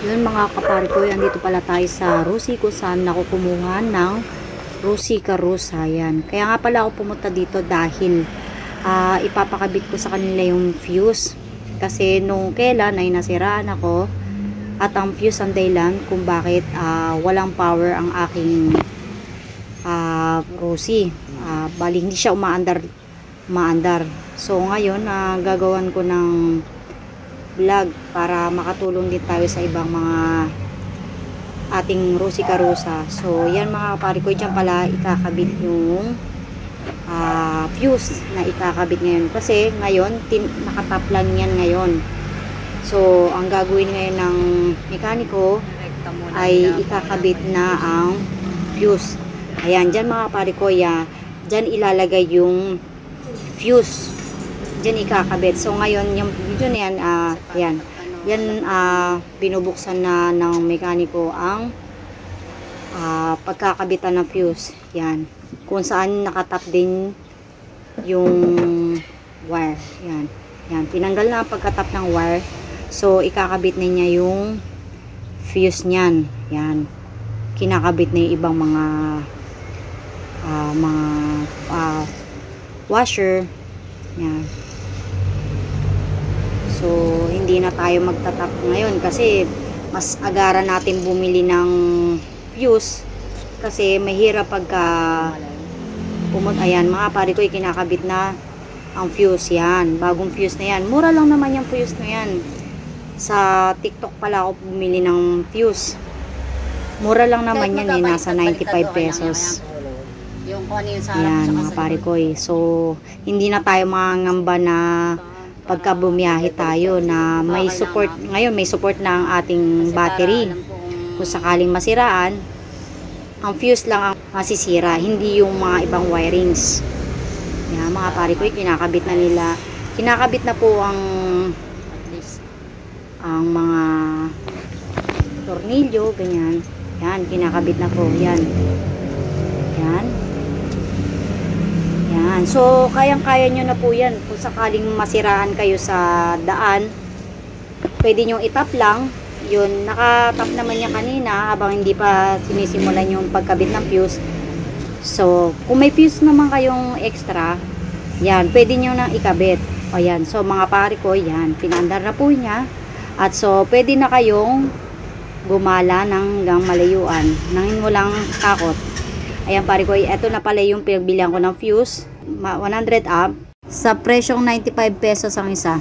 Yun mga kapari ko, andito pala tayo sa Rusi kung saan ako kumuha ng Rusi Karusa. Yan. Kaya nga pala ako pumunta dito dahil ipapakabit ko sa kanila yung fuse. Kasi nung kailan ay nasiraan ako at ang fuse ang dahilan kung bakit walang power ang aking Rusi. Bali hindi siya umaandar. So ngayon gagawan ko ng vlog para makatulong din tayo sa ibang mga ating Rusi Karusa. So yan mga kapari ko, dyan pala ikakabit yung fuse na ikakabit ngayon kasi ngayon nakatap lang yan ngayon. So ang gagawin ngayon ng mekaniko ay ikakabit na ang fuse. Ayan, dyan mga kapari ko, dyan ilalagay yung fuse, dyan ikakabit. So ngayon yung video na yan, binubuksan na ng mekaniko ang pagkakabitan ng fuse. Yan, kung saan nakatap din yung wire. Yan, tinanggal na ang pagkatap ng wire. So ikakabit na niya yung fuse niyan. Yan, kinakabit na yung ibang mga washer. Yan. So hindi na tayo magtatap ngayon kasi mas agara natin bumili ng fuse kasi mahirap pagka ayan mga pare ko, kinakabit na ang fuse. Yan, bagong fuse na yan, mura lang naman yung fuse na yan. Sa TikTok pala ako bumili ng fuse, mura lang naman yan, nasa 95 pesos. Yan mga pare ko, so hindi na tayo mangangamba na pagka bumiyahe tayo na may support. Ngayon may support na ang ating battery. Kung sakaling masiraan, ang fuse lang ang masisira, hindi yung mga ibang wirings. Yan mga pare ko, kinakabit na nila, kinakabit na po ang mga tornilyo, ganyan. Yan, kinakabit na po. Yan. So kayang-kaya nyo na po yan. Kung sakaling masiraan kayo sa daan, pwede nyo itap lang. Yun, nakatap naman niya kanina habang hindi pa sinisimulan yung pagkabit ng fuse. So kung may fuse naman kayong extra, yan, pwede nyo nang ikabit. O yan, so mga pare ko, yan, pinandar na po niya. At so pwede na kayong gumala ng hanggang malayuan nang walang takot. Ayan pare ko, ito na pala yung pinagbilihan ko ng fuse, 100 amp, sa presyong 95 pesos ang isa.